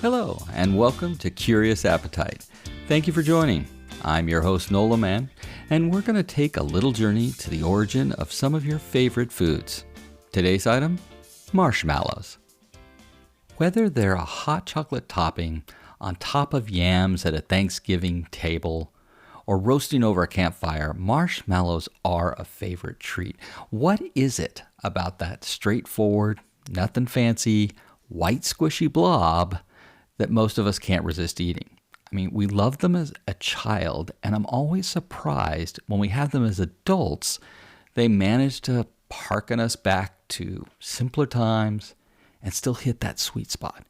Hello, and welcome to Curious Appetite. Thank you for joining. I'm your host, Nola Man, and we're going to take a little journey to the origin of some of your favorite foods. Today's item, marshmallows. Whether they're a hot chocolate topping on top of yams at a Thanksgiving table or roasting over a campfire, marshmallows are a favorite treat. What is it about that straightforward, nothing fancy, white squishy blob that most of us can't resist eating? I mean, we love them as a child, and I'm always surprised when we have them as adults, they manage to harken us back to simpler times and still hit that sweet spot.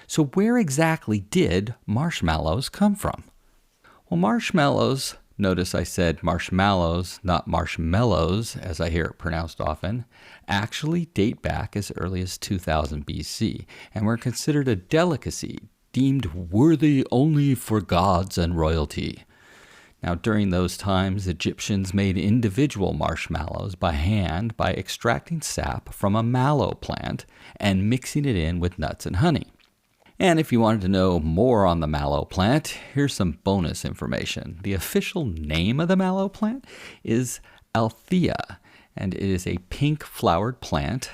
So where exactly did marshmallows come from? Well, marshmallows, notice I said marshmallows, not marshmallows, as I hear it pronounced often, actually date back as early as 2000 BC and were considered a delicacy deemed worthy only for gods and royalty. Now, during those times, Egyptians made individual marshmallows by hand by extracting sap from a mallow plant and mixing it in with nuts and honey. And if you wanted to know more on the mallow plant, here's some bonus information. The official name of the mallow plant is Althea, and it is a pink-flowered plant.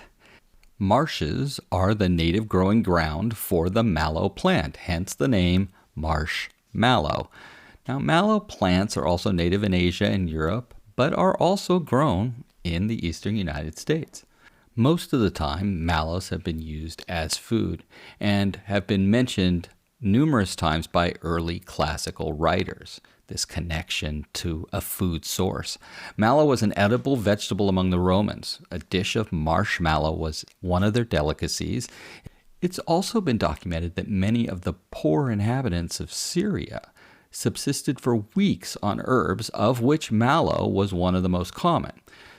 Marshes are the native growing ground for the mallow plant, hence the name marshmallow. Now, mallow plants are also native in Asia and Europe, but are also grown in the eastern United States. Most of the time, mallows have been used as food and have been mentioned numerous times by early classical writers, this connection to a food source. Mallow was an edible vegetable among the Romans. A dish of marshmallow was one of their delicacies. It's also been documented that many of the poor inhabitants of Syria subsisted for weeks on herbs, of which mallow was one of the most common.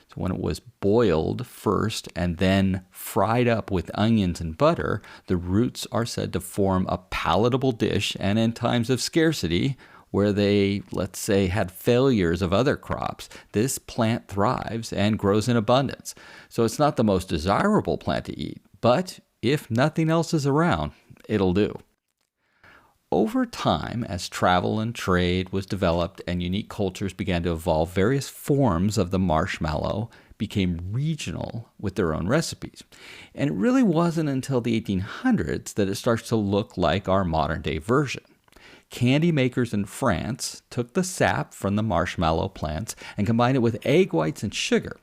So when it was boiled first and then fried up with onions and butter, the roots are said to form a palatable dish, and in times of scarcity, where they, let's say, had failures of other crops, this plant thrives and grows in abundance. So it's not the most desirable plant to eat, but if nothing else is around, it'll do. Over time, as travel and trade was developed and unique cultures began to evolve, various forms of the marshmallow became regional with their own recipes. And it really wasn't until the 1800s that it starts to look like our modern-day version. Candy makers in France took the sap from the marshmallow plants and combined it with egg whites and sugar.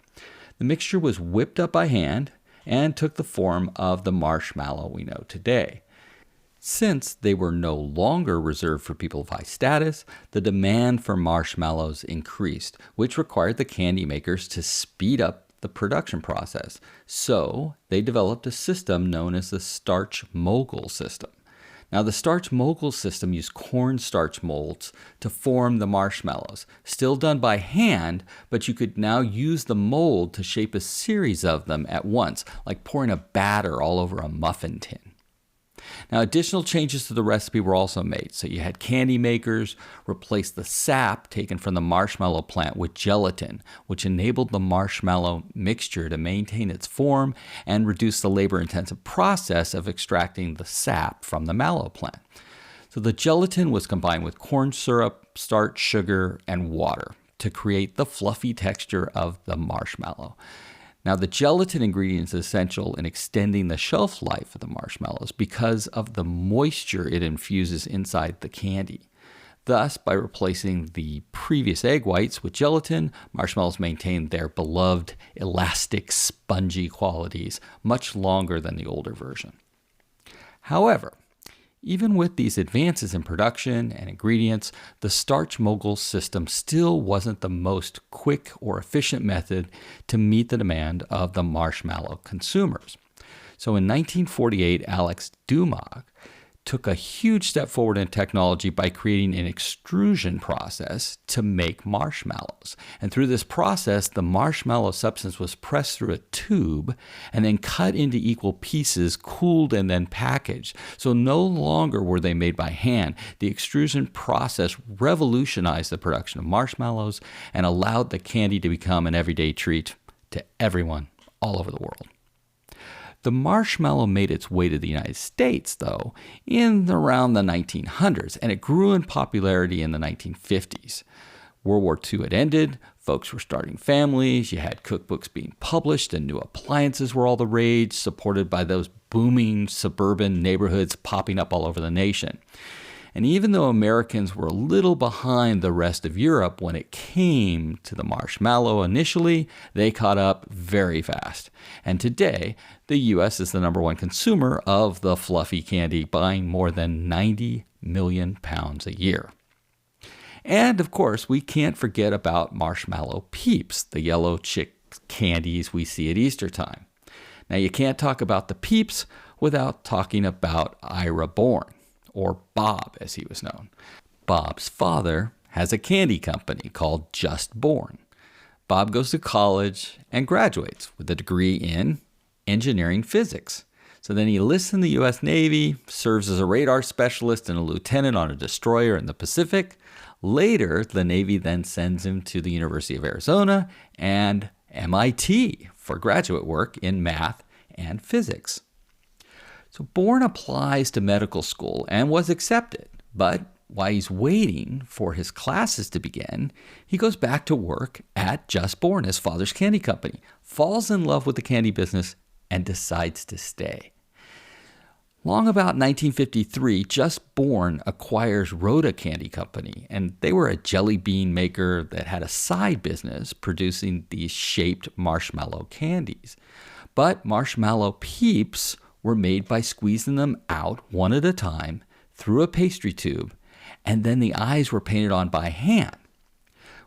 The mixture was whipped up by hand and took the form of the marshmallow we know today. Since they were no longer reserved for people of high status, the demand for marshmallows increased, which required the candy makers to speed up the production process. So they developed a system known as the starch mogul system. Now, the starch mogul system used cornstarch molds to form the marshmallows, still done by hand, but you could now use the mold to shape a series of them at once, like pouring a batter all over a muffin tin. Now, additional changes to the recipe were also made. So you had candy makers replace the sap taken from the marshmallow plant with gelatin, which enabled the marshmallow mixture to maintain its form and reduce the labor-intensive process of extracting the sap from the mallow plant. So the gelatin was combined with corn syrup, starch, sugar, and water to create the fluffy texture of the marshmallow. Now, the gelatin ingredient is essential in extending the shelf life of the marshmallows because of the moisture it infuses inside the candy. Thus, by replacing the previous egg whites with gelatin, marshmallows maintain their beloved elastic, spongy qualities much longer than the older version. However, even with these advances in production and ingredients, the starch mogul system still wasn't the most quick or efficient method to meet the demand of the marshmallow consumers. So in 1948, Alex Dumas took a huge step forward in technology by creating an extrusion process to make marshmallows. And through this process, the marshmallow substance was pressed through a tube and then cut into equal pieces, cooled, and then packaged. So no longer were they made by hand. The extrusion process revolutionized the production of marshmallows and allowed the candy to become an everyday treat to everyone all over the world. The marshmallow made its way to the United States, though, in around the 1900s, and it grew in popularity in the 1950s. World War II had ended, folks were starting families, you had cookbooks being published, and new appliances were all the rage, supported by those booming suburban neighborhoods popping up all over the nation. And even though Americans were a little behind the rest of Europe when it came to the marshmallow initially, they caught up very fast. And today, the U.S. is the number one consumer of the fluffy candy, buying more than 90 million pounds a year. And of course, we can't forget about marshmallow Peeps, the yellow chick candies we see at Easter time. Now, you can't talk about the Peeps without talking about Ira Bourne, or Bob as he was known. Bob's father has a candy company called Just Born. Bob goes to college and graduates with a degree in engineering physics. So then he enlists in the U.S. Navy, serves as a radar specialist and a lieutenant on a destroyer in the Pacific. Later, the Navy then sends him to the University of Arizona and MIT for graduate work in math and physics. So Bourne applies to medical school and was accepted, but while he's waiting for his classes to begin, he goes back to work at Just Born, his father's candy company, falls in love with the candy business, and decides to stay. Long about 1953, Just Born acquires Rhoda Candy Company, and they were a jelly bean maker that had a side business producing these shaped marshmallow candies. But marshmallow Peeps were made by squeezing them out one at a time through a pastry tube, and then the eyes were painted on by hand.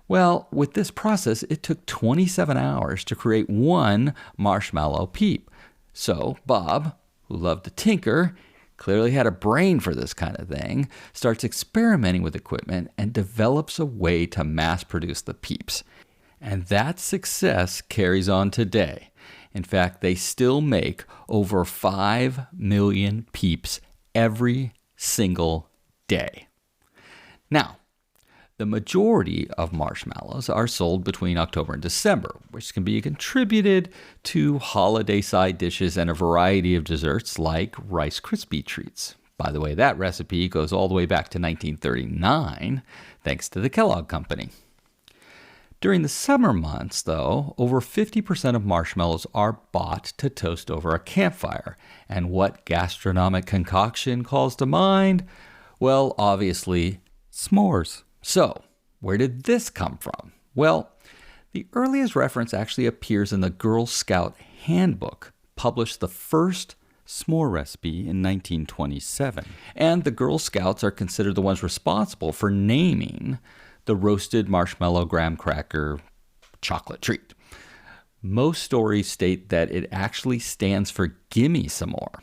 Well, with this process, it took 27 hours to create one marshmallow Peep. So Bob, who loved to tinker, clearly had a brain for this kind of thing, starts experimenting with equipment and develops a way to mass produce the Peeps. And that success carries on today. In fact, they still make over 5 million Peeps every single day. Now, the majority of marshmallows are sold between October and December, which can be contributed to holiday side dishes and a variety of desserts like Rice Krispie treats. By the way, that recipe goes all the way back to 1939, thanks to the Kellogg Company. During the summer months, though, over 50% of marshmallows are bought to toast over a campfire. And what gastronomic concoction calls to mind? Well, obviously, s'mores. So, where did this come from? Well, the earliest reference actually appears in the Girl Scout Handbook, published the first s'more recipe in 1927. And the Girl Scouts are considered the ones responsible for naming the roasted marshmallow graham cracker chocolate treat. Most stories state that it actually stands for Gimme Some More.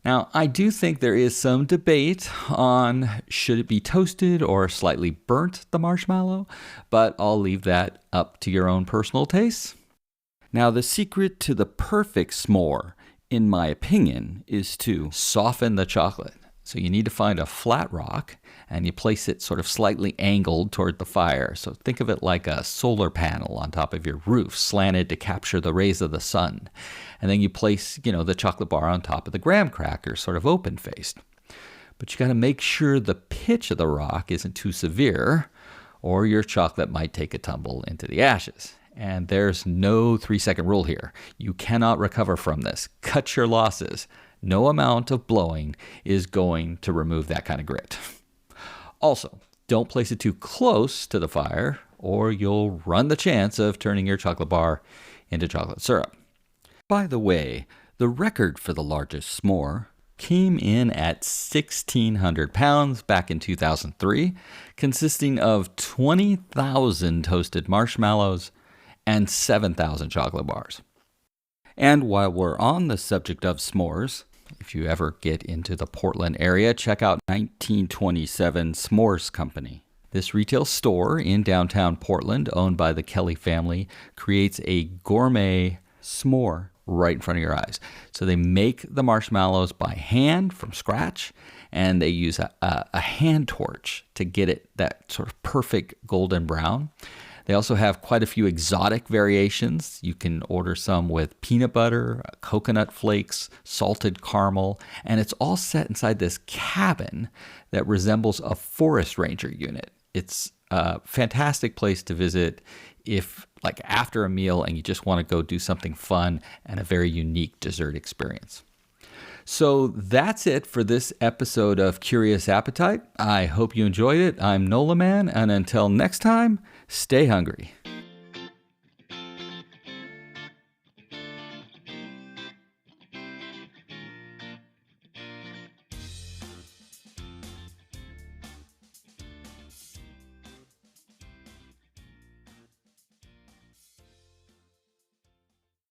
Now, I do think there is some debate on should it be toasted or slightly burnt, the marshmallow, but I'll leave that up to your own personal taste. Now, the secret to the perfect s'more, in my opinion, is to soften the chocolate. So you need to find a flat rock and you place it sort of slightly angled toward the fire. So think of it like a solar panel on top of your roof, slanted to capture the rays of the sun. And then you place, the chocolate bar on top of the graham cracker, sort of open-faced. But you got to make sure the pitch of the rock isn't too severe, or your chocolate might take a tumble into the ashes. And there's no 3-second rule here. You cannot recover from this. Cut your losses. No amount of blowing is going to remove that kind of grit. Also, don't place it too close to the fire or you'll run the chance of turning your chocolate bar into chocolate syrup. By the way, the record for the largest s'more came in at 1,600 pounds back in 2003, consisting of 20,000 toasted marshmallows and 7,000 chocolate bars. And while we're on the subject of s'mores, if you ever get into the Portland area, check out 1927 S'mores Company. This retail store in downtown Portland, owned by the Kelly family, creates a gourmet s'more right in front of your eyes. So they make the marshmallows by hand from scratch, and they use a hand torch to get it that sort of perfect golden brown. They also have quite a few exotic variations. You can order some with peanut butter, coconut flakes, salted caramel, and it's all set inside this cabin that resembles a forest ranger unit. It's a fantastic place to visit if, like, after a meal and you just want to go do something fun and a very unique dessert experience. So that's it for this episode of Curious Appetite. I hope you enjoyed it. I'm Nola Man, and until next time, stay hungry.